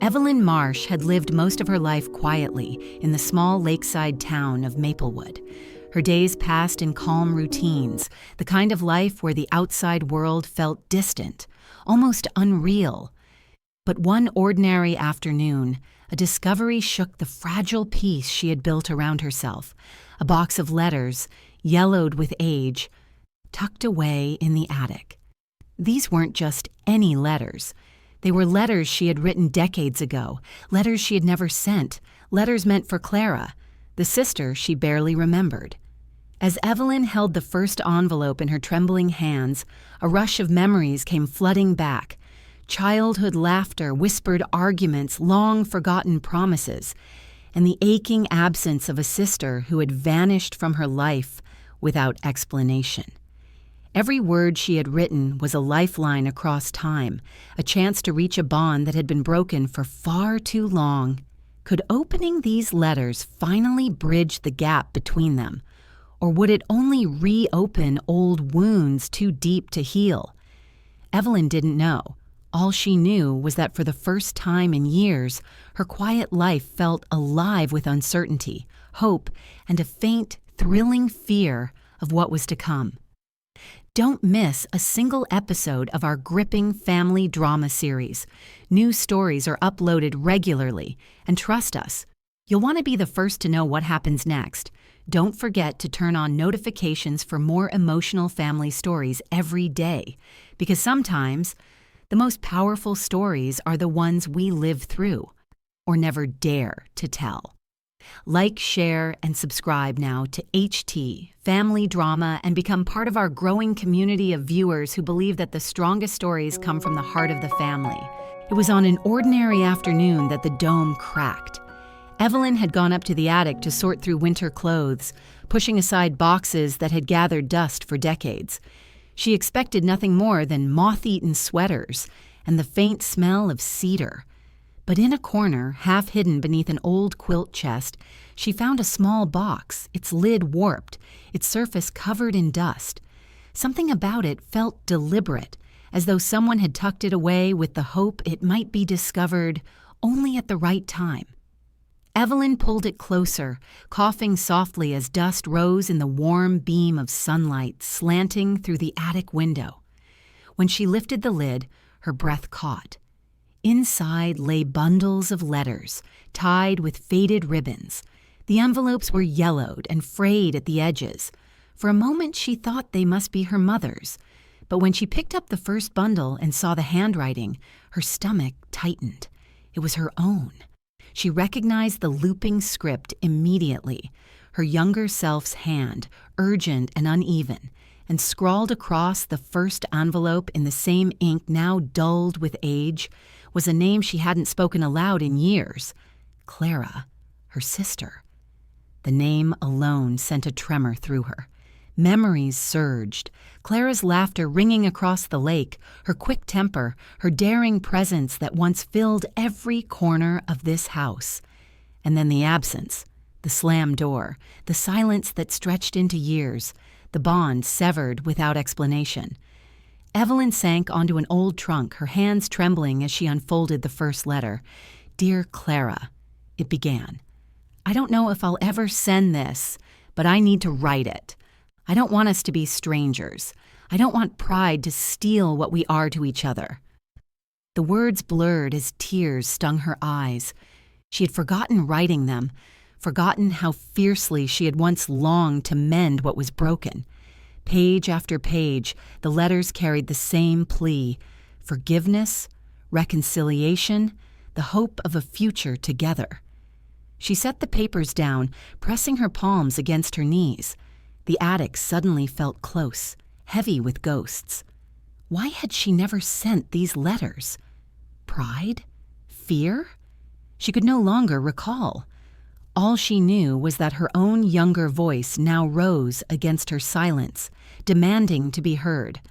Evelyn Marsh had lived most of her life quietly in the small lakeside town of Maplewood. Her days passed in calm routines, the kind of life where the outside world felt distant, almost unreal. But one ordinary afternoon, a discovery shook the fragile peace she had built around herself. A box of letters, yellowed with age, tucked away in the attic. These weren't just any letters. They were letters she had written decades ago, letters she had never sent, letters meant for Clara, the sister she barely remembered. As Evelyn held the first envelope in her trembling hands, a rush of memories came flooding back. Childhood laughter, whispered arguments, long-forgotten promises, and the aching absence of a sister who had vanished from her life without explanation. Every word she had written was a lifeline across time, a chance to reach a bond that had been broken for far too long. Could opening these letters finally bridge the gap between them? Or would it only reopen old wounds too deep to heal? Evelyn didn't know. All she knew was that for the first time in years, her quiet life felt alive with uncertainty, hope, and a faint, thrilling fear of what was to come. Don't miss a single episode of our gripping family drama series. New stories are uploaded regularly, and trust us, you'll want to be the first to know what happens next. Don't forget to turn on notifications for more emotional family stories every day, because sometimes the most powerful stories are the ones we live through or never dare to tell. Like, share, and subscribe now to HT, Family Drama, and become part of our growing community of viewers who believe that the strongest stories come from the heart of the family. It was on an ordinary afternoon that the dome cracked. Evelyn had gone up to the attic to sort through winter clothes, pushing aside boxes that had gathered dust for decades. She expected nothing more than moth-eaten sweaters and the faint smell of cedar. But in a corner, half hidden beneath an old quilt chest, she found a small box, its lid warped, its surface covered in dust. Something about it felt deliberate, as though someone had tucked it away with the hope it might be discovered only at the right time. Evelyn pulled it closer, coughing softly as dust rose in the warm beam of sunlight slanting through the attic window. When she lifted the lid, her breath caught. Inside lay bundles of letters, tied with faded ribbons. The envelopes were yellowed and frayed at the edges. For a moment she thought they must be her mother's, but when she picked up the first bundle and saw the handwriting, her stomach tightened. It was her own. She recognized the looping script immediately, her younger self's hand, urgent and uneven, and scrawled across the first envelope in the same ink now dulled with age was a name she hadn't spoken aloud in years. Clara, her sister. The name alone sent a tremor through her. Memories surged, Clara's laughter ringing across the lake, her quick temper, her daring presence that once filled every corner of this house. And then the absence, the slammed door, the silence that stretched into years, the bond severed without explanation. Evelyn sank onto an old trunk, her hands trembling as she unfolded the first letter. "Dear Clara," it began. "I don't know if I'll ever send this, but I need to write it. I don't want us to be strangers. I don't want pride to steal what we are to each other." The words blurred as tears stung her eyes. She had forgotten writing them, forgotten how fiercely she had once longed to mend what was broken. Page after page, the letters carried the same plea: forgiveness, reconciliation, the hope of a future together. She set the papers down, pressing her palms against her knees. The attic suddenly felt close, heavy with ghosts. Why had she never sent these letters? Pride? Fear? She could no longer recall. All she knew was that her own younger voice now rose against her silence, demanding to be heard.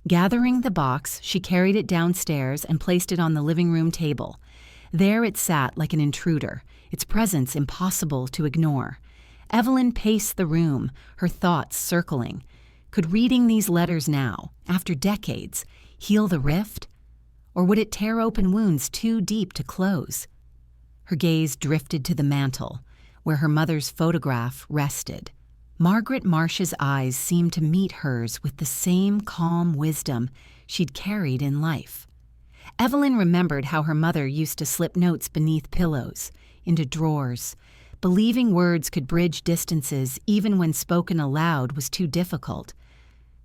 Gathering the box, she carried it downstairs and placed it on the living room table. There it sat like an intruder, its presence impossible to ignore. Evelyn paced the room, her thoughts circling. Could reading these letters now, after decades, heal the rift? Or would it tear open wounds too deep to close? Her gaze drifted to the mantel, where her mother's photograph rested. Margaret Marsh's eyes seemed to meet hers with the same calm wisdom she'd carried in life. Evelyn remembered how her mother used to slip notes beneath pillows, into drawers, believing words could bridge distances even when spoken aloud was too difficult.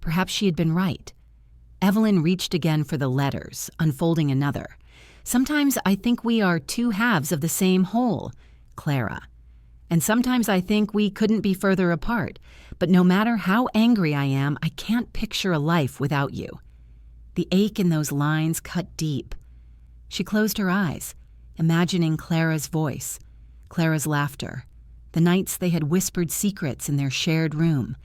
Perhaps she had been right. Evelyn reached again for the letters, unfolding another. Sometimes I think we are two halves of the same whole, Clara. And sometimes I think we couldn't be further apart, but no matter how angry I am, I can't picture a life without you. The ache in those lines cut deep. She closed her eyes, imagining Clara's voice, Clara's laughter, the nights they had whispered secrets in their shared room.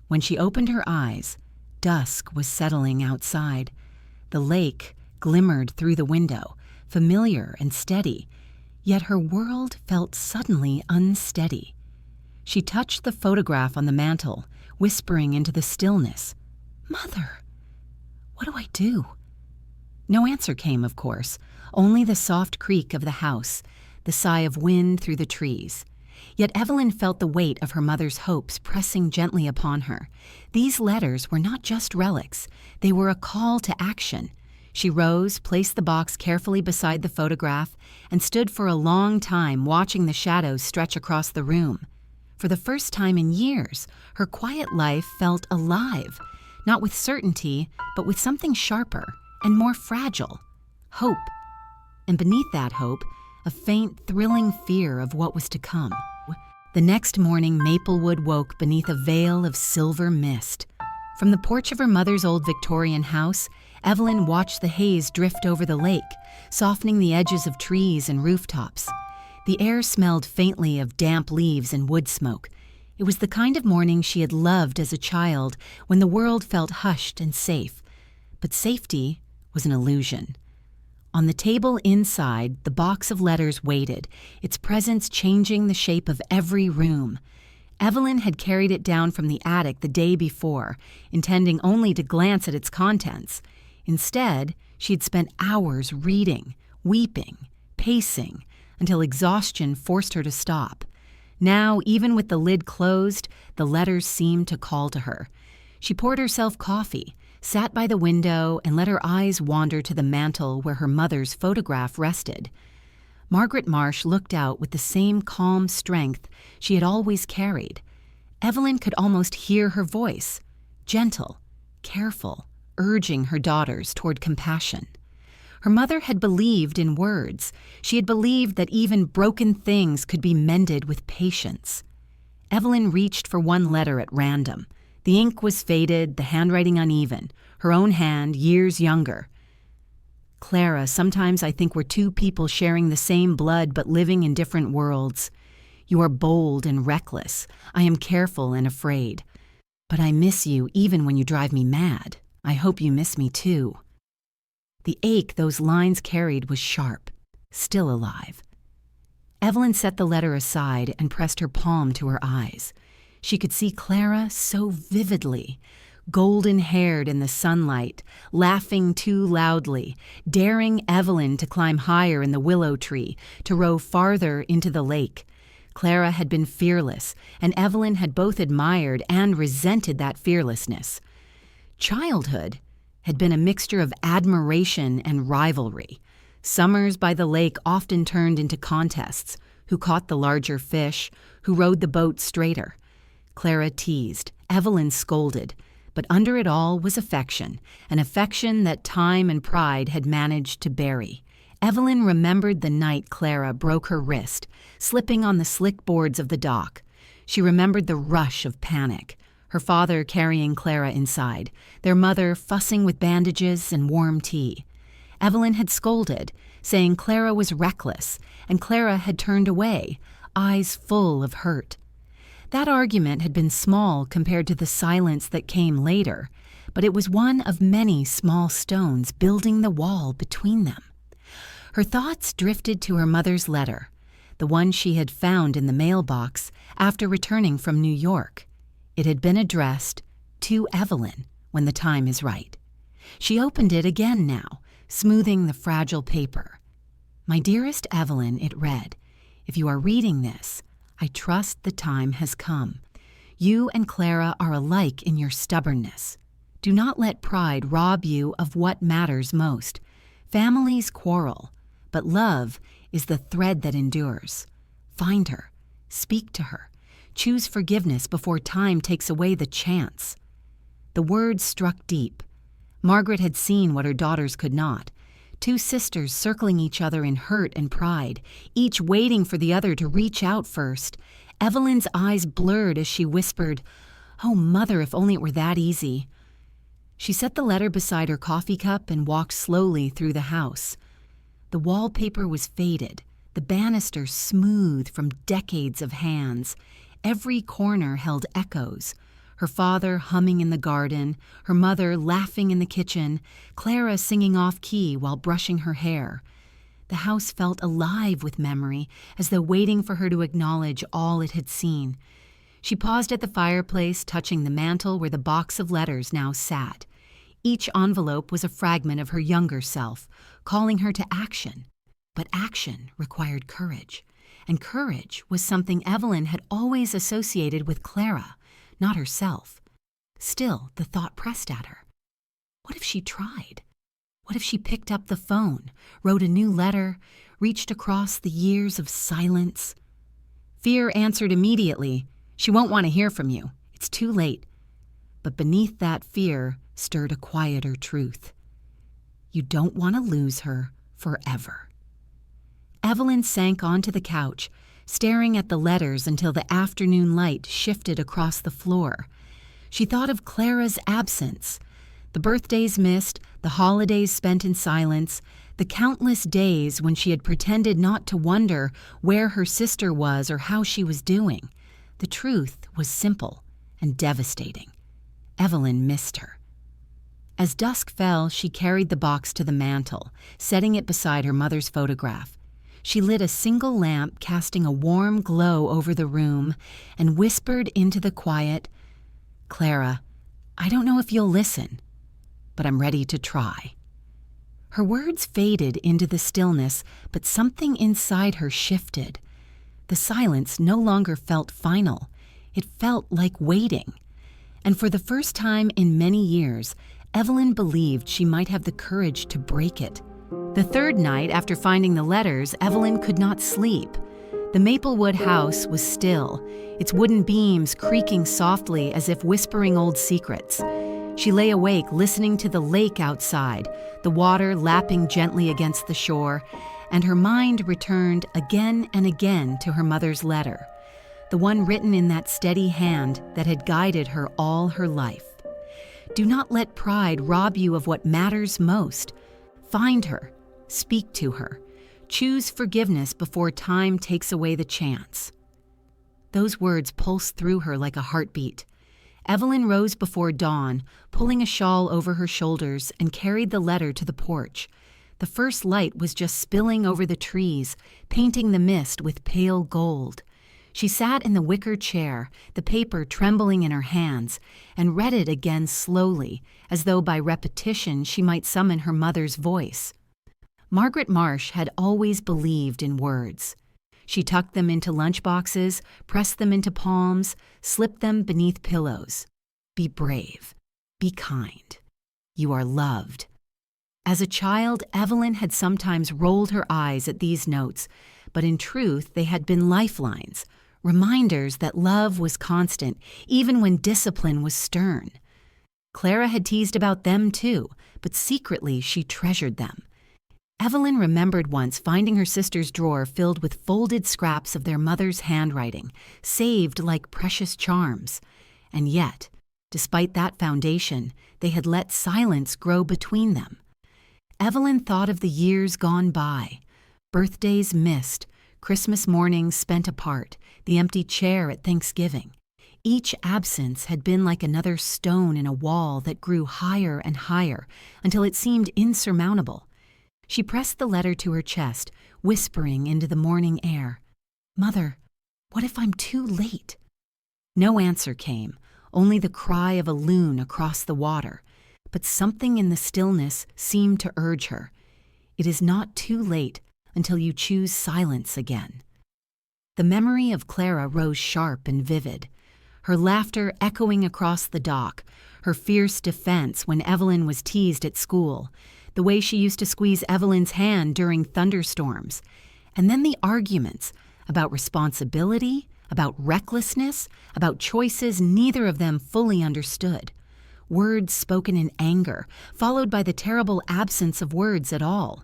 When she opened her eyes, dusk was settling outside. The lake glimmered through the window, familiar and steady, yet her world felt suddenly unsteady. She touched the photograph on the mantel, whispering into the stillness, "Mother, what do I do?" No answer came, of course, only the soft creak of the house, the sigh of wind through the trees. Yet Evelyn felt the weight of her mother's hopes pressing gently upon her. These letters were not just relics, they were a call to action. She rose, placed the box carefully beside the photograph, and stood for a long time watching the shadows stretch across the room. For the first time in years, her quiet life felt alive, not with certainty, but with something sharper and more fragile, hope. And beneath that hope, a faint, thrilling fear of what was to come. The next morning, Maplewood woke beneath a veil of silver mist. From the porch of her mother's old Victorian house, Evelyn watched the haze drift over the lake, softening the edges of trees and rooftops. The air smelled faintly of damp leaves and wood smoke. It was the kind of morning she had loved as a child, when the world felt hushed and safe. But safety was an illusion. On the table inside, the box of letters waited, its presence changing the shape of every room. Evelyn had carried it down from the attic the day before, intending only to glance at its contents. Instead, she had spent hours reading, weeping, pacing, until exhaustion forced her to stop. Now, even with the lid closed, the letters seemed to call to her. She poured herself coffee, sat by the window, and let her eyes wander to the mantel where her mother's photograph rested. Margaret Marsh looked out with the same calm strength she had always carried. Evelyn could almost hear her voice, gentle, careful, urging her daughters toward compassion. Her mother had believed in words. She had believed that even broken things could be mended with patience. Evelyn reached for one letter at random. The ink was faded, the handwriting uneven, her own hand years younger. "Clara, sometimes I think we're two people sharing the same blood but living in different worlds. You are bold and reckless. I am careful and afraid. But I miss you even when you drive me mad. I hope you miss me too." The ache those lines carried was sharp, still alive. Evelyn set the letter aside and pressed her palm to her eyes. She could see Clara so vividly, golden-haired in the sunlight, laughing too loudly, daring Evelyn to climb higher in the willow tree, to row farther into the lake. Clara had been fearless, and Evelyn had both admired and resented that fearlessness. Childhood had been a mixture of admiration and rivalry. Summers by the lake often turned into contests: who caught the larger fish, who rowed the boat straighter. Clara teased, Evelyn scolded, but under it all was affection, an affection that time and pride had managed to bury. Evelyn remembered the night Clara broke her wrist, slipping on the slick boards of the dock. She remembered the rush of panic, her father carrying Clara inside, their mother fussing with bandages and warm tea. Evelyn had scolded, saying Clara was reckless, and Clara had turned away, eyes full of hurt. That argument had been small compared to the silence that came later, but it was one of many small stones building the wall between them. Her thoughts drifted to her mother's letter, the one she had found in the mailbox after returning from New York. It had been addressed, "To Evelyn, when the time is right." She opened it again now, smoothing the fragile paper. "My dearest Evelyn," it read, "if you are reading this, I trust the time has come. You and Clara are alike in your stubbornness. Do not let pride rob you of what matters most. Families quarrel, but love is the thread that endures. Find her, speak to her, choose forgiveness before time takes away the chance." The words struck deep. Margaret had seen what her daughters could not. Two sisters circling each other in hurt and pride, each waiting for the other to reach out first. Evelyn's eyes blurred as she whispered, "Oh, Mother, if only it were that easy." She set the letter beside her coffee cup and walked slowly through the house. The wallpaper was faded, the banister smooth from decades of hands. Every corner held echoes. Her father humming in the garden, her mother laughing in the kitchen, Clara singing off-key while brushing her hair. The house felt alive with memory, as though waiting for her to acknowledge all it had seen. She paused at the fireplace, touching the mantel where the box of letters now sat. Each envelope was a fragment of her younger self, calling her to action. But action required courage, and courage was something Evelyn had always associated with Clara, not herself. Still, the thought pressed at her. What if she tried? What if she picked up the phone, wrote a new letter, reached across the years of silence? Fear answered immediately, "She won't want to hear from you. It's too late." But beneath that fear stirred a quieter truth. You don't want to lose her forever. Evelyn sank onto the couch, staring at the letters until the afternoon light shifted across the floor. She thought of Clara's absence, the birthdays missed, the holidays spent in silence, the countless days when she had pretended not to wonder where her sister was or how she was doing. The truth was simple and devastating. Evelyn missed her. As dusk fell, she carried the box to the mantel, setting it beside her mother's photograph. She lit a single lamp, casting a warm glow over the room, and whispered into the quiet, "Clara, I don't know if you'll listen, but I'm ready to try." Her words faded into the stillness, but something inside her shifted. The silence no longer felt final. It felt like waiting. And for the first time in many years, Evelyn believed she might have the courage to break it. The third night after finding the letters, Evelyn could not sleep. The Maplewood house was still, its wooden beams creaking softly as if whispering old secrets. She lay awake listening to the lake outside, the water lapping gently against the shore, and her mind returned again and again to her mother's letter, the one written in that steady hand that had guided her all her life. Do not let pride rob you of what matters most. Find her, speak to her, choose forgiveness before time takes away the chance. Those words pulsed through her like a heartbeat. Evelyn rose before dawn, pulling a shawl over her shoulders, and carried the letter to the porch. The first light was just spilling over the trees, painting the mist with pale gold. She sat in the wicker chair, the paper trembling in her hands, and read it again slowly, as though by repetition she might summon her mother's voice. Margaret Marsh had always believed in words. She tucked them into lunchboxes, pressed them into palms, slipped them beneath pillows. Be brave. Be kind. You are loved. As a child, Evelyn had sometimes rolled her eyes at these notes, but in truth they had been lifelines, reminders that love was constant, even when discipline was stern. Clara had teased about them too, but secretly she treasured them. Evelyn remembered once finding her sister's drawer filled with folded scraps of their mother's handwriting, saved like precious charms. And yet, despite that foundation, they had let silence grow between them. Evelyn thought of the years gone by, birthdays missed, Christmas mornings spent apart, the empty chair at Thanksgiving. Each absence had been like another stone in a wall that grew higher and higher until it seemed insurmountable. She pressed the letter to her chest, whispering into the morning air, "Mother, what if I'm too late?" No answer came, only the cry of a loon across the water. But something in the stillness seemed to urge her. It is not too late until you choose silence again. The memory of Clara rose sharp and vivid, her laughter echoing across the dock, her fierce defense when Evelyn was teased at school, the way she used to squeeze Evelyn's hand during thunderstorms, and then the arguments about responsibility, about recklessness, about choices neither of them fully understood. Words spoken in anger, followed by the terrible absence of words at all.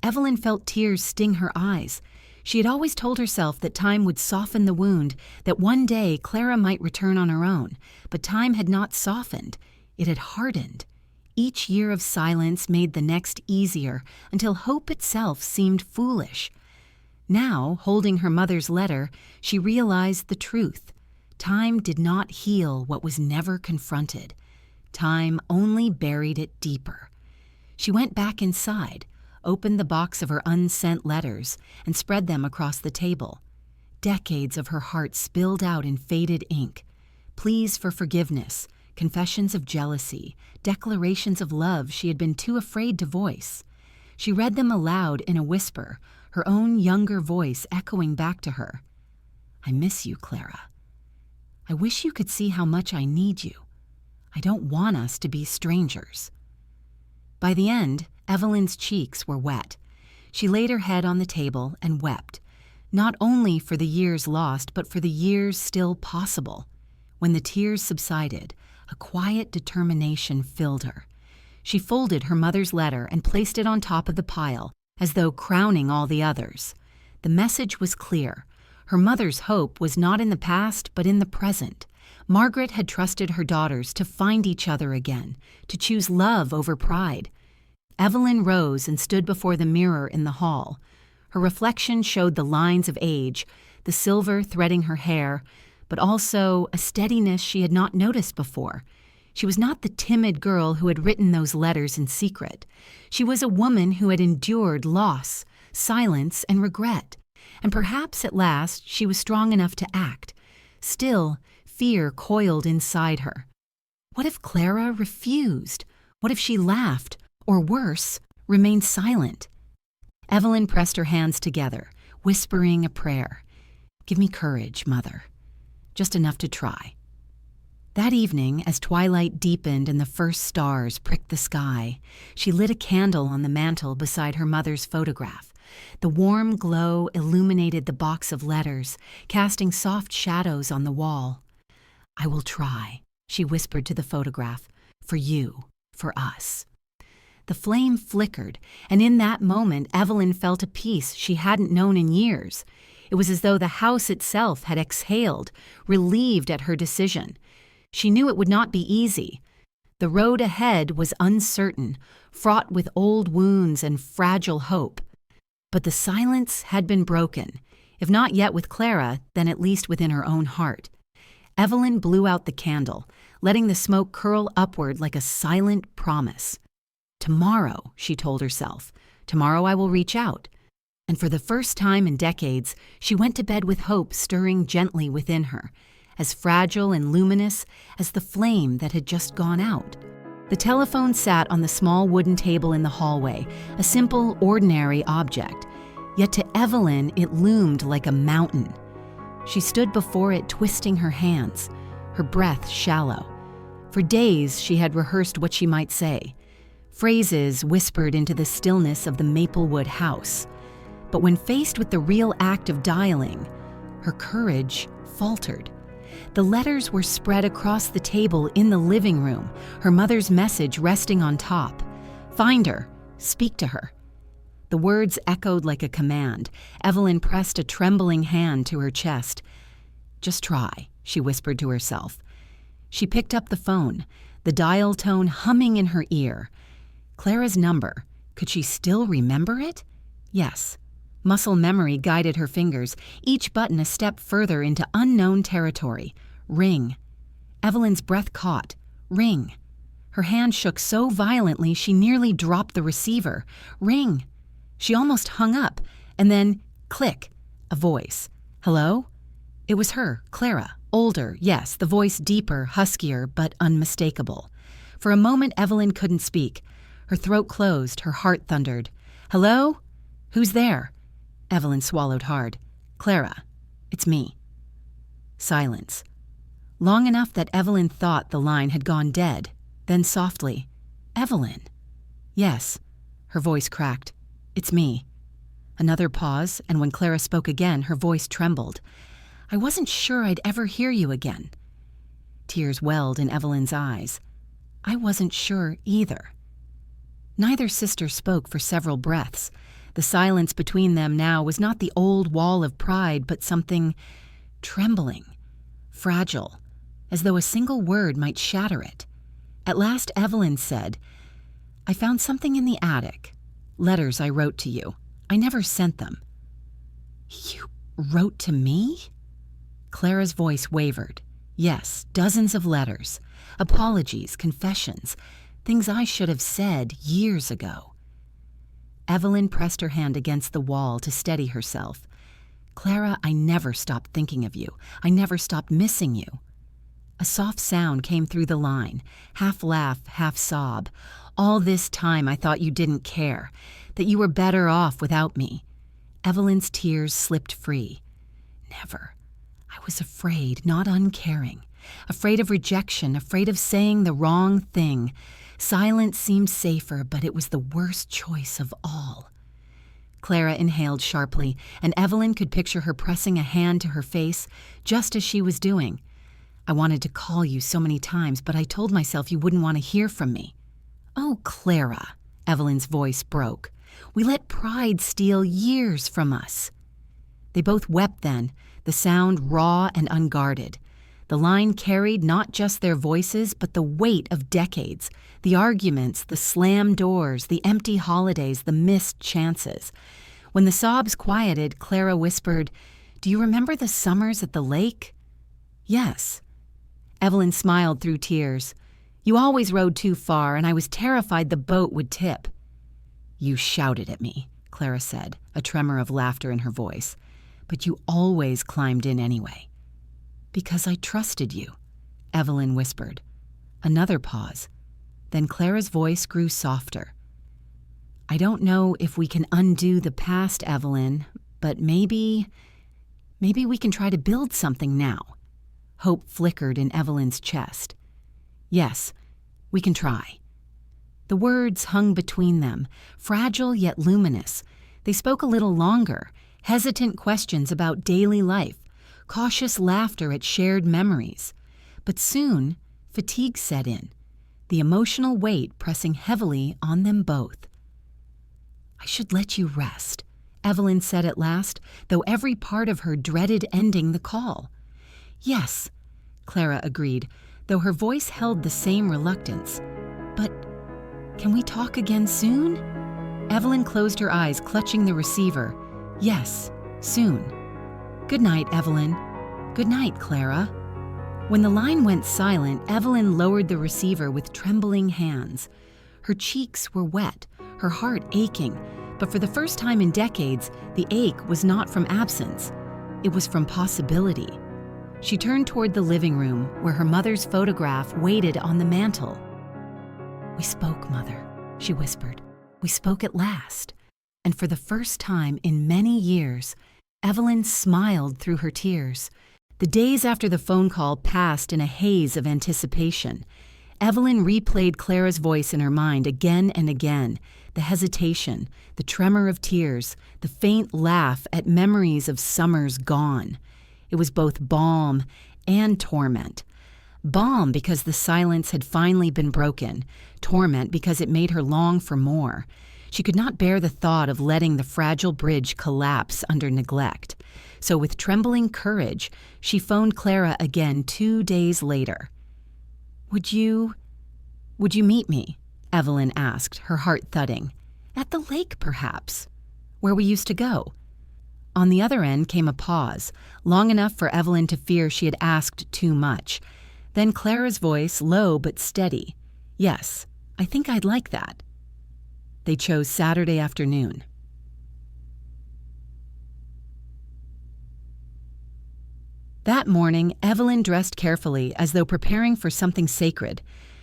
Evelyn felt tears sting her eyes. She had always told herself that time would soften the wound, that one day Clara might return on her own, but time had not softened. It had hardened. Each year of silence made the next easier, until hope itself seemed foolish. Now, holding her mother's letter, she realized the truth. Time did not heal what was never confronted. Time only buried it deeper. She went back inside, opened the box of her unsent letters, and spread them across the table. Decades of her heart spilled out in faded ink. Pleas for forgiveness, confessions of jealousy, declarations of love she had been too afraid to voice. She read them aloud in a whisper, her own younger voice echoing back to her. I miss you, Clara. I wish you could see how much I need you. I don't want us to be strangers. By the end, Evelyn's cheeks were wet. She laid her head on the table and wept, not only for the years lost, but for the years still possible. When the tears subsided, a quiet determination filled her. She folded her mother's letter and placed it on top of the pile, as though crowning all the others. The message was clear. Her mother's hope was not in the past, but in the present. Margaret had trusted her daughters to find each other again, to choose love over pride. Evelyn rose and stood before the mirror in the hall. Her reflection showed the lines of age, the silver threading her hair, but also a steadiness she had not noticed before. She was not the timid girl who had written those letters in secret. She was a woman who had endured loss, silence, and regret. And perhaps at last she was strong enough to act. Still, fear coiled inside her. What if Clara refused? What if she laughed, or worse, remained silent? Evelyn pressed her hands together, whispering a prayer. Give me courage, Mother. Just enough to try. That evening, as twilight deepened and the first stars pricked the sky, she lit a candle on the mantel beside her mother's photograph. The warm glow illuminated the box of letters, casting soft shadows on the wall. I will try, she whispered to the photograph, for you, for us. The flame flickered, and in that moment Evelyn felt a peace she hadn't known in years. It was as though the house itself had exhaled, relieved at her decision. She knew it would not be easy. The road ahead was uncertain, fraught with old wounds and fragile hope. But the silence had been broken, if not yet with Clara, then at least within her own heart. Evelyn blew out the candle, letting the smoke curl upward like a silent promise. Tomorrow, she told herself, tomorrow I will reach out. And for the first time in decades, she went to bed with hope stirring gently within her, as fragile and luminous as the flame that had just gone out. The telephone sat on the small wooden table in the hallway, a simple, ordinary object. Yet to Evelyn, it loomed like a mountain. She stood before it, twisting her hands, her breath shallow. For days, she had rehearsed what she might say, phrases whispered into the stillness of the Maplewood house. But when faced with the real act of dialing, her courage faltered. The letters were spread across the table in the living room, her mother's message resting on top. Find her. Speak to her. The words echoed like a command. Evelyn pressed a trembling hand to her chest. Just try, she whispered to herself. She picked up the phone, the dial tone humming in her ear. Clara's number. Could she still remember it? Yes. Muscle memory guided her fingers, each button a step further into unknown territory. Ring. Evelyn's breath caught. Ring. Her hand shook so violently she nearly dropped the receiver. Ring. She almost hung up, and then, click, a voice. Hello? It was her, Clara. Older, yes, the voice deeper, huskier, but unmistakable. For a moment, Evelyn couldn't speak. Her throat closed, her heart thundered. Hello? Who's there? Evelyn swallowed hard. Clara. It's me. Silence. Long enough that Evelyn thought the line had gone dead. Then softly, Evelyn. Yes. Her voice cracked. It's me. Another pause, and when Clara spoke again, her voice trembled. I wasn't sure I'd ever hear you again. Tears welled in Evelyn's eyes. I wasn't sure either. Neither sister spoke for several breaths. The silence between them now was not the old wall of pride, but something trembling, fragile, as though a single word might shatter it. At last Evelyn said, I found something in the attic. Letters I wrote to you. I never sent them. You wrote to me? Clara's voice wavered. Yes, dozens of letters. Apologies, confessions, things I should have said years ago. Evelyn pressed her hand against the wall to steady herself. Clara, I never stopped thinking of you. I never stopped missing you. A soft sound came through the line, half laugh, half sob. All this time I thought you didn't care, that you were better off without me. Evelyn's tears slipped free. Never. I was afraid, not uncaring. Afraid of rejection, afraid of saying the wrong thing. Silence seemed safer, but it was the worst choice of all. Clara inhaled sharply, and Evelyn could picture her pressing a hand to her face, just as she was doing. I wanted to call you so many times, but I told myself you wouldn't want to hear from me. Oh, Clara, Evelyn's voice broke. We let pride steal years from us. They both wept then, the sound raw and unguarded. The line carried not just their voices, but the weight of decades, the arguments, the slammed doors, the empty holidays, the missed chances. When the sobs quieted, Clara whispered, Do you remember the summers at the lake? Yes. Evelyn smiled through tears. You always rowed too far, and I was terrified the boat would tip. You shouted at me, Clara said, a tremor of laughter in her voice. But you always climbed in anyway. Because I trusted you, Evelyn whispered. Another pause. Then Clara's voice grew softer. I don't know if we can undo the past, Evelyn, but maybe we can try to build something now. Hope flickered in Evelyn's chest. Yes, we can try. The words hung between them, fragile yet luminous. They spoke a little longer, hesitant questions about daily life, cautious laughter at shared memories. But soon, fatigue set in, the emotional weight pressing heavily on them both. I should let you rest, Evelyn said at last, though every part of her dreaded ending the call. Yes, Clara agreed, though her voice held the same reluctance. But can we talk again soon? Evelyn closed her eyes, clutching the receiver. Yes, soon. Good night, Evelyn. Good night, Clara. When the line went silent, Evelyn lowered the receiver with trembling hands. Her cheeks were wet, her heart aching, but for the first time in decades, the ache was not from absence. It was from possibility. She turned toward the living room, where her mother's photograph waited on the mantel. We spoke, Mother, she whispered. We spoke at last. And for the first time in many years, Evelyn smiled through her tears. The days after the phone call passed in a haze of anticipation. Evelyn replayed Clara's voice in her mind again and again, the hesitation, the tremor of tears, the faint laugh at memories of summers gone. It was both balm and torment. Balm because the silence had finally been broken, torment because it made her long for more. She could not bear the thought of letting the fragile bridge collapse under neglect. So with trembling courage, she phoned Clara again 2 days later. Would you meet me? Evelyn asked, her heart thudding. At the lake, perhaps, where we used to go. On the other end came a pause, long enough for Evelyn to fear she had asked too much. Then Clara's voice, low but steady. Yes, I think I'd like that. They chose Saturday afternoon. That morning, Evelyn dressed carefully as though preparing for something sacred.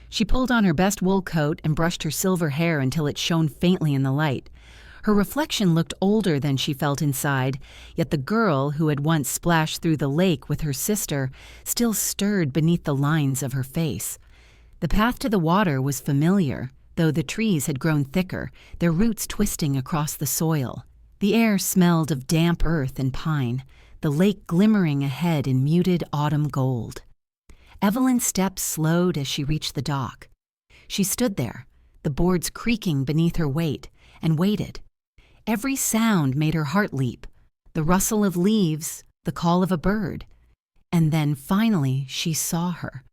She pulled on her best wool coat and brushed her silver hair until it shone faintly in the light. Her reflection looked older than she felt inside, yet the girl who had once splashed through the lake with her sister still stirred beneath the lines of her face. The path to the water was familiar, though the trees had grown thicker, their roots twisting across the soil. The air smelled of damp earth and pine, the lake glimmering ahead in muted autumn gold. Evelyn's steps slowed as she reached the dock. She stood there, the boards creaking beneath her weight, and waited. Every sound made her heart leap, the rustle of leaves, the call of a bird. And then finally she saw her.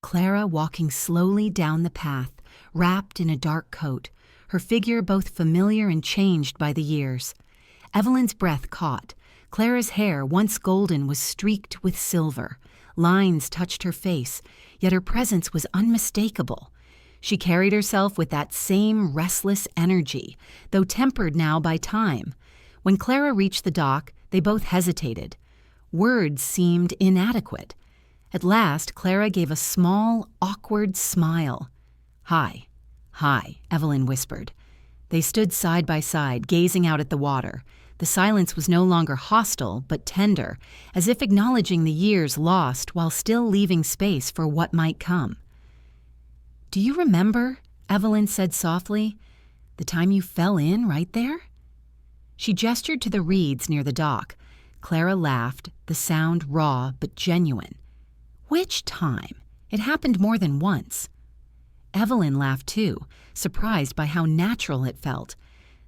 Clara walking slowly down the path, wrapped in a dark coat, her figure both familiar and changed by the years. Evelyn's breath caught. Clara's hair, once golden, was streaked with silver. Lines touched her face, yet her presence was unmistakable. She carried herself with that same restless energy, though tempered now by time. When Clara reached the dock, they both hesitated. Words seemed inadequate. At last, Clara gave a small, awkward smile. "Hi, hi," Evelyn whispered. They stood side by side, gazing out at the water. The silence was no longer hostile, but tender, as if acknowledging the years lost while still leaving space for what might come. "Do you remember," Evelyn said softly, "the time you fell in right there?" She gestured to the reeds near the dock. Clara laughed, the sound raw but genuine. "Which time? It happened more than once." Evelyn laughed too, surprised by how natural it felt.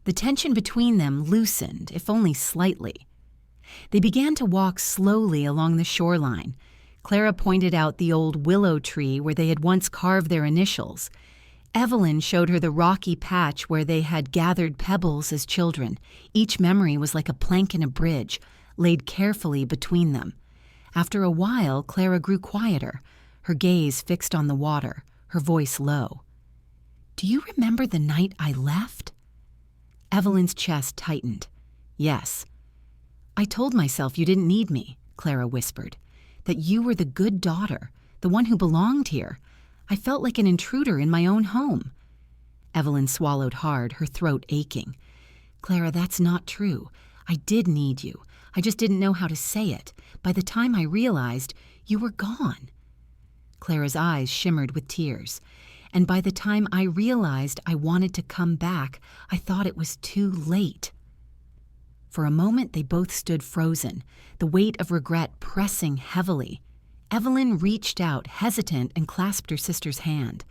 The tension between them loosened, if only slightly. They began to walk slowly along the shoreline. Clara pointed out the old willow tree where they had once carved their initials. Evelyn showed her the rocky patch where they had gathered pebbles as children. Each memory was like a plank in a bridge, laid carefully between them. After a while, Clara grew quieter, her gaze fixed on the water, her voice low. "Do you remember the night I left?" Evelyn's chest tightened. "Yes." "I told myself you didn't need me," Clara whispered, "that you were the good daughter, the one who belonged here. I felt like an intruder in my own home." Evelyn swallowed hard, her throat aching. "Clara, that's not true. I did need you. I just didn't know how to say it. By the time I realized, you were gone." Clara's eyes shimmered with tears. "And by the time I realized I wanted to come back, I thought it was too late." For a moment, they both stood frozen, the weight of regret pressing heavily. Evelyn reached out, hesitant, and clasped her sister's hand.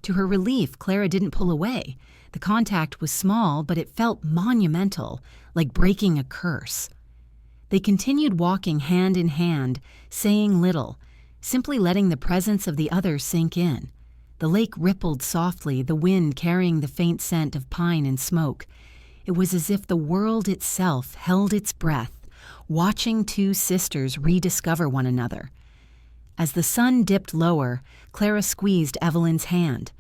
To her relief, Clara didn't pull away. The contact was small, but it felt monumental, like breaking a curse. They continued walking hand in hand, saying little, simply letting the presence of the other sink in. The lake rippled softly, the wind carrying the faint scent of pine and smoke. It was as if the world itself held its breath, watching two sisters rediscover one another. As the sun dipped lower, Clara squeezed Evelyn's hand.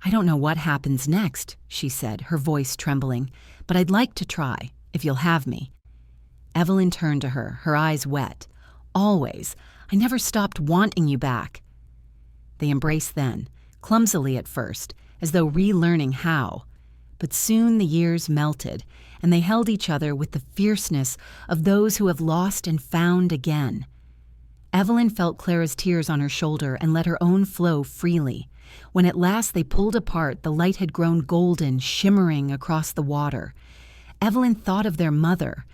"I don't know what happens next," she said, her voice trembling, "but I'd like to try, if you'll have me." Evelyn turned to her, her eyes wet. "Always. I never stopped wanting you back." They embraced then, clumsily at first, as though relearning how. But soon the years melted, and they held each other with the fierceness of those who have lost and found again. Evelyn felt Clara's tears on her shoulder and let her own flow freely. When at last they pulled apart, the light had grown golden, shimmering across the water. Evelyn thought of their mother,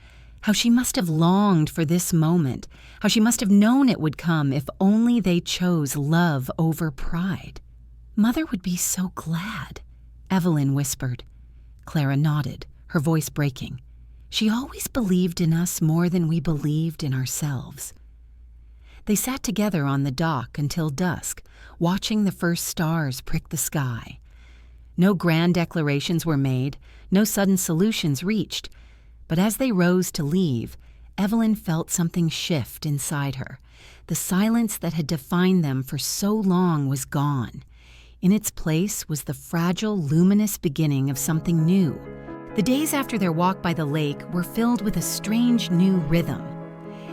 how she must have longed for this moment, how she must have known it would come if only they chose love over pride. "Mother would be so glad," Evelyn whispered. Clara nodded, her voice breaking. "She always believed in us more than we believed in ourselves." They sat together on the dock until dusk, watching the first stars prick the sky. No grand declarations were made, no sudden solutions reached, but as they rose to leave, Evelyn felt something shift inside her. The silence that had defined them for so long was gone. In its place was the fragile, luminous beginning of something new. The days after their walk by the lake were filled with a strange new rhythm.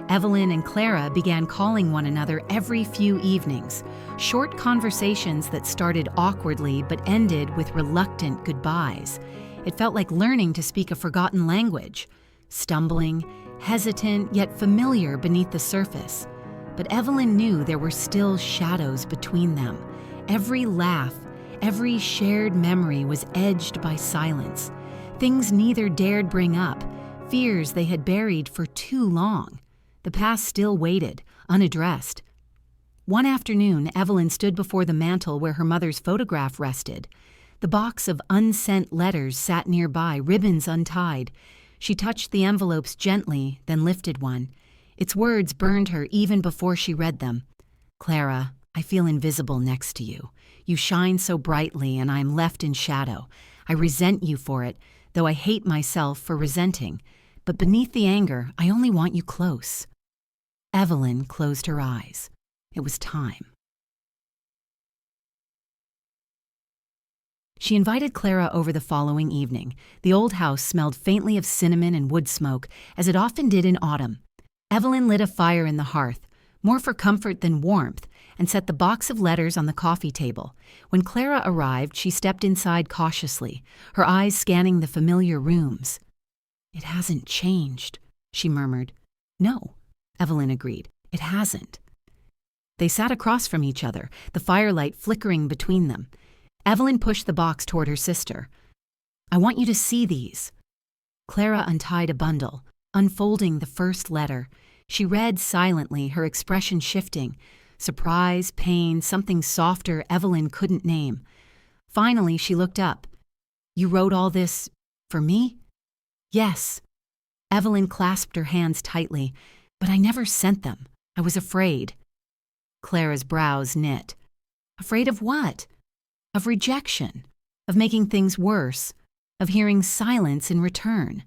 Evelyn and Clara began calling one another every few evenings, short conversations that started awkwardly but ended with reluctant goodbyes. It felt like learning to speak a forgotten language, stumbling, hesitant yet familiar beneath the surface. But Evelyn knew there were still shadows between them. Every laugh, every shared memory was edged by silence. Things neither dared bring up, fears they had buried for too long. The past still waited, unaddressed. One afternoon, Evelyn stood before the mantel where her mother's photograph rested. The box of unsent letters sat nearby, ribbons untied. She touched the envelopes gently, then lifted one. Its words burned her even before she read them. "Clara, I feel invisible next to you. You shine so brightly, and I am left in shadow. I resent you for it, though I hate myself for resenting. But beneath the anger, I only want you close." Evelyn closed her eyes. It was time. She invited Clara over the following evening. The old house smelled faintly of cinnamon and wood smoke, as it often did in autumn. Evelyn lit a fire in the hearth, more for comfort than warmth, and set the box of letters on the coffee table. When Clara arrived, she stepped inside cautiously, her eyes scanning the familiar rooms. "It hasn't changed," she murmured. "No," Evelyn agreed, "it hasn't." They sat across from each other, the firelight flickering between them. Evelyn pushed the box toward her sister. "I want you to see these." Clara untied a bundle, unfolding the first letter. She read silently, her expression shifting. Surprise, pain, something softer Evelyn couldn't name. Finally, she looked up. "You wrote all this for me?" "Yes." Evelyn clasped her hands tightly. "But I never sent them. I was afraid." Clara's brows knit. "Afraid of what?" "Of rejection, of making things worse, of hearing silence in return."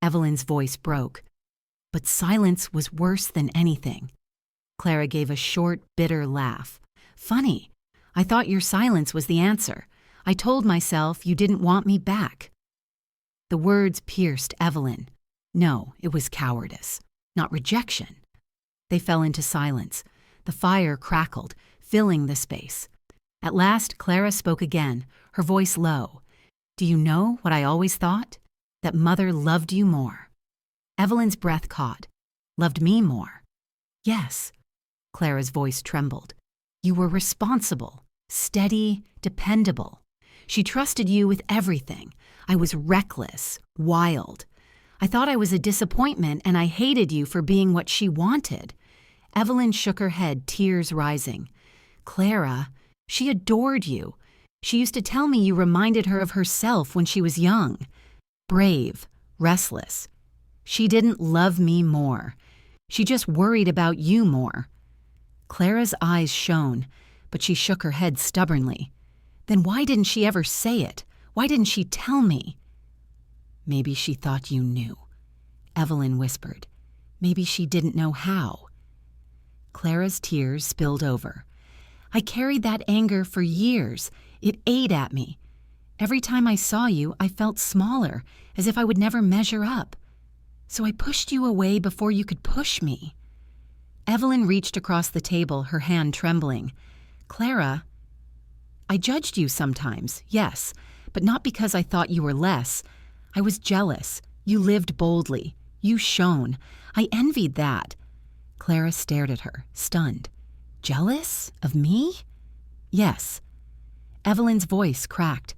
Evelyn's voice broke. "But silence was worse than anything." Clara gave a short, bitter laugh. "Funny. I thought your silence was the answer. I told myself you didn't want me back." The words pierced Evelyn. No, it was cowardice, not rejection. They fell into silence. The fire crackled, filling the space. At last, Clara spoke again, her voice low. "Do you know what I always thought? That Mother loved you more." Evelyn's breath caught. "Loved me more?" "Yes." Clara's voice trembled. "You were responsible, steady, dependable. She trusted you with everything. I was reckless, wild. I thought I was a disappointment, and I hated you for being what she wanted." Evelyn shook her head, tears rising. "Clara, she adored you. She used to tell me you reminded her of herself when she was young. Brave, restless. She didn't love me more. She just worried about you more." Clara's eyes shone, but she shook her head stubbornly. "Then why didn't she ever say it? Why didn't she tell me?" "Maybe she thought you knew," Evelyn whispered. "Maybe she didn't know how." Clara's tears spilled over. "I carried that anger for years. It ate at me. Every time I saw you, I felt smaller, as if I would never measure up. So I pushed you away before you could push me." Evelyn reached across the table, her hand trembling. "Clara, I judged you sometimes, yes, but not because I thought you were less. I was jealous. You lived boldly. You shone. I envied that." Clara stared at her, stunned. "Jealous? Of me?" "Yes." Evelyn's voice cracked.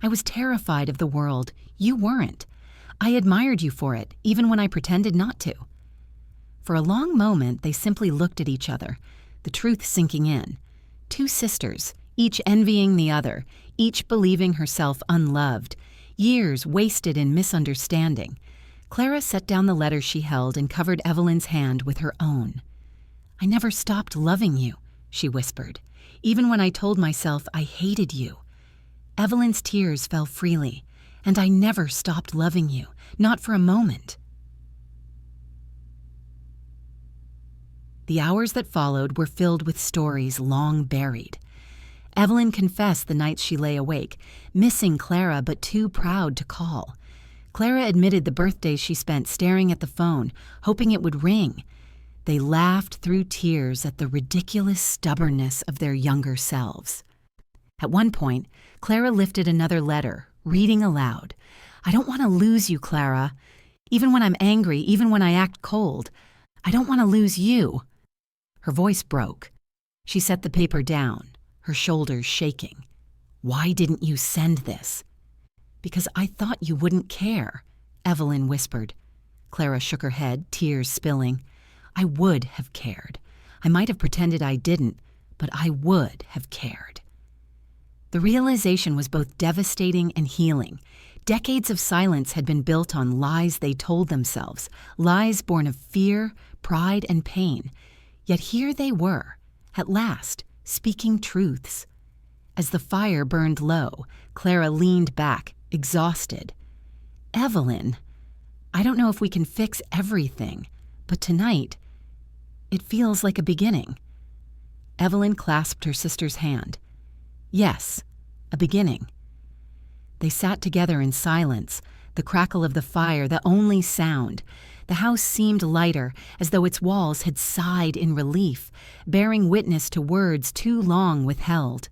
"I was terrified of the world. You weren't. I admired you for it, even when I pretended not to." For a long moment, they simply looked at each other, the truth sinking in. Two sisters, each envying the other, each believing herself unloved, years wasted in misunderstanding. Clara set down the letter she held and covered Evelyn's hand with her own. "I never stopped loving you," she whispered, "even when I told myself I hated you." Evelyn's tears fell freely, "And I never stopped loving you, not for a moment." The hours that followed were filled with stories long buried. Evelyn confessed the nights she lay awake, missing Clara but too proud to call. Clara admitted the birthdays she spent staring at the phone, hoping it would ring. They laughed through tears at the ridiculous stubbornness of their younger selves. At one point, Clara lifted another letter, reading aloud. I don't want to lose you, Clara. Even when I'm angry, even when I act cold. I don't want to lose you." Her voice broke. She set the paper down, her shoulders shaking. "Why didn't you send this?" "Because I thought you wouldn't care," Evelyn whispered. Clara shook her head, tears spilling. "I would have cared. I might have pretended I didn't, but I would have cared." The realization was both devastating and healing. Decades of silence had been built on lies they told themselves, lies born of fear, pride, and pain. Yet here they were, at last, speaking truths. As the fire burned low, Clara leaned back, exhausted. "Evelyn, I don't know if we can fix everything, but tonight, it feels like a beginning." Evelyn clasped her sister's hand. "Yes, a beginning." They sat together in silence, the crackle of the fire the only sound. The house seemed lighter, as though its walls had sighed in relief, bearing witness to words too long withheld.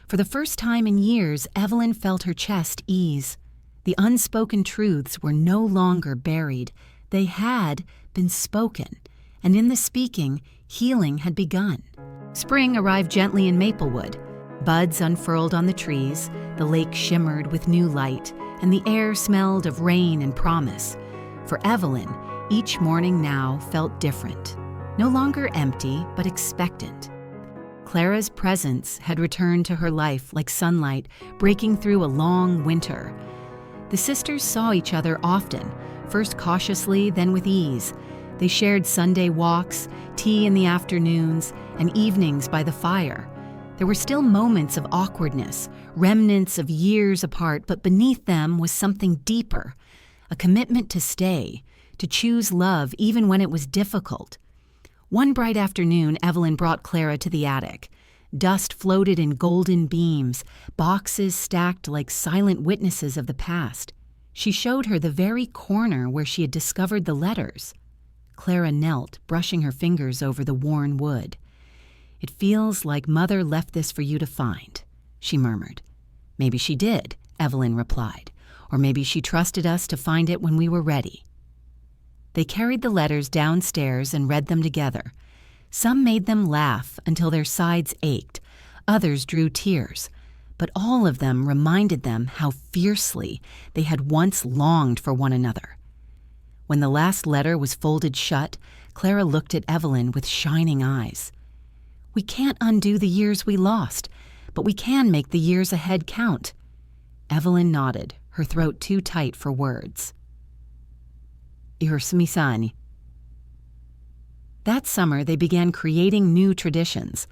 For the first time in years, Evelyn felt her chest ease. The unspoken truths were no longer buried. They had been spoken, and in the speaking, healing had begun. Spring arrived gently in Maplewood. Buds unfurled on the trees, the lake shimmered with new light, and the air smelled of rain and promise. For Evelyn, each morning now felt different. No longer empty, but expectant. Clara's presence had returned to her life like sunlight breaking through a long winter. The sisters saw each other often, first cautiously, then with ease. They shared Sunday walks, tea in the afternoons, and evenings by the fire. There were still moments of awkwardness, remnants of years apart, but beneath them was something deeper, a commitment to stay, to choose love even when it was difficult. One bright afternoon, Evelyn brought Clara to the attic. Dust floated in golden beams, boxes stacked like silent witnesses of the past. She showed her the very corner where she had discovered the letters. Clara knelt, brushing her fingers over the worn wood. "It feels like Mother left this for you to find," she murmured. "Maybe she did," Evelyn replied, "or maybe she trusted us to find it when we were ready." They carried the letters downstairs and read them together. Some made them laugh until their sides ached, others drew tears, but all of them reminded them how fiercely they had once longed for one another. When the last letter was folded shut, Clara looked at Evelyn with shining eyes. "We can't undo the years we lost, but we can make the years ahead count." Evelyn nodded, her throat too tight for words. "Irsmisani." That summer, they began creating new traditions.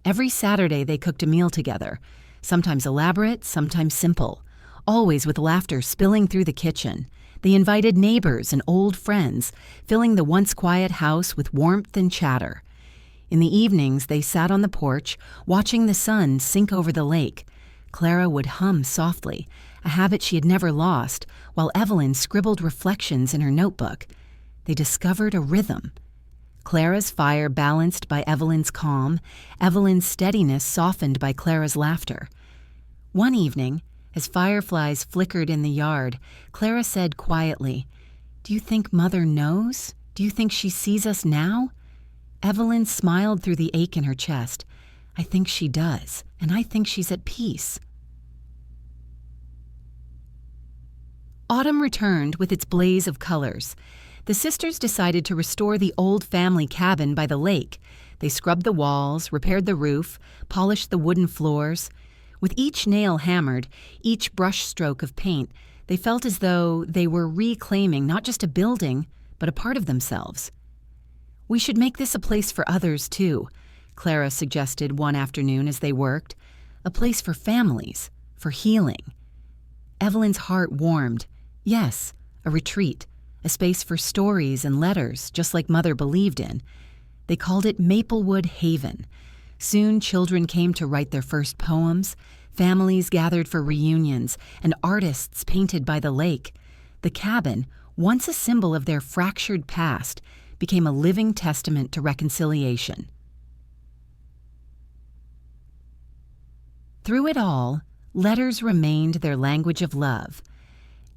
Every Saturday, they cooked a meal together, sometimes elaborate, sometimes simple, always with laughter spilling through the kitchen. They invited neighbors and old friends, filling the once quiet house with warmth and chatter. In the evenings, they sat on the porch, watching the sun sink over the lake. Clara would hum softly, a habit she had never lost, while Evelyn scribbled reflections in her notebook. They discovered a rhythm. Clara's fire balanced by Evelyn's calm, Evelyn's steadiness softened by Clara's laughter. One evening, as fireflies flickered in the yard, Clara said quietly, "Do you think Mother knows? Do you think she sees us now?" Evelyn smiled through the ache in her chest. "I think she does, and I think she's at peace." Autumn returned with its blaze of colors. The sisters decided to restore the old family cabin by the lake. They scrubbed the walls, repaired the roof, polished the wooden floors. With each nail hammered, each brush stroke of paint, they felt as though they were reclaiming not just a building, but a part of themselves. "We should make this a place for others, too," Clara suggested one afternoon as they worked. "A place for families, for healing." Evelyn's heart warmed. Yes, a retreat, a space for stories and letters, just like Mother believed in. They called it Maplewood Haven. Soon children came to write their first poems, families gathered for reunions, and artists painted by the lake. The cabin, once a symbol of their fractured past, became a living testament to reconciliation. Through it all, letters remained their language of love.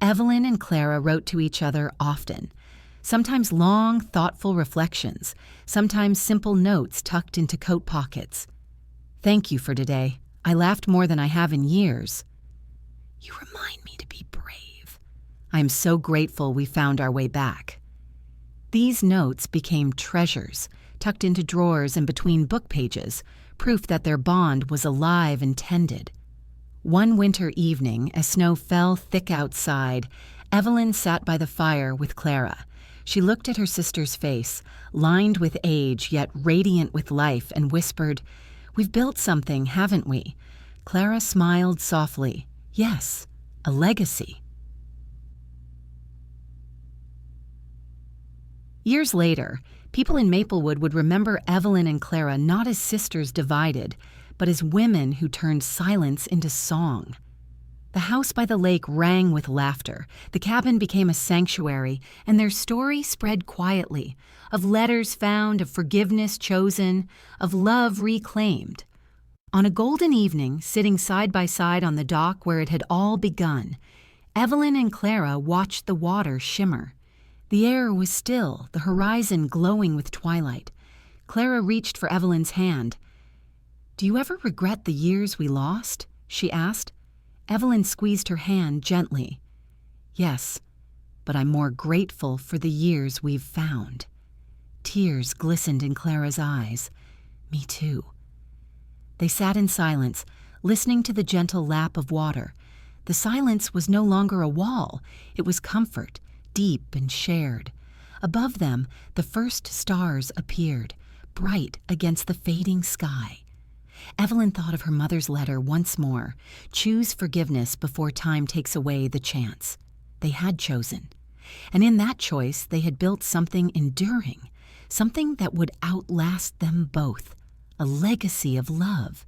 Evelyn and Clara wrote to each other often, sometimes long, thoughtful reflections, sometimes simple notes tucked into coat pockets. "Thank you for today. I laughed more than I have in years. You remind me to be brave. I am so grateful we found our way back." These notes became treasures, tucked into drawers and between book pages, proof that their bond was alive and tended. One winter evening, as snow fell thick outside, Evelyn sat by the fire with Clara. She looked at her sister's face, lined with age yet radiant with life, and whispered, "We've built something, haven't we?" Clara smiled softly. "Yes, a legacy." Years later, people in Maplewood would remember Evelyn and Clara not as sisters divided, but as women who turned silence into song. The house by the lake rang with laughter, the cabin became a sanctuary, and their story spread quietly, of letters found, of forgiveness chosen, of love reclaimed. On a golden evening, sitting side by side on the dock where it had all begun, Evelyn and Clara watched the water shimmer. The air was still, the horizon glowing with twilight. Clara reached for Evelyn's hand. "Do you ever regret the years we lost?" she asked. Evelyn squeezed her hand gently. "Yes, but I'm more grateful for the years we've found." Tears glistened in Clara's eyes. "Me too." They sat in silence, listening to the gentle lap of water. The silence was no longer a wall. It was comfort, deep and shared. Above them, the first stars appeared, bright against the fading sky. Evelyn thought of her mother's letter once more. Choose forgiveness before time takes away the chance. They had chosen. And in that choice, they had built something enduring, something that would outlast them both, a legacy of love.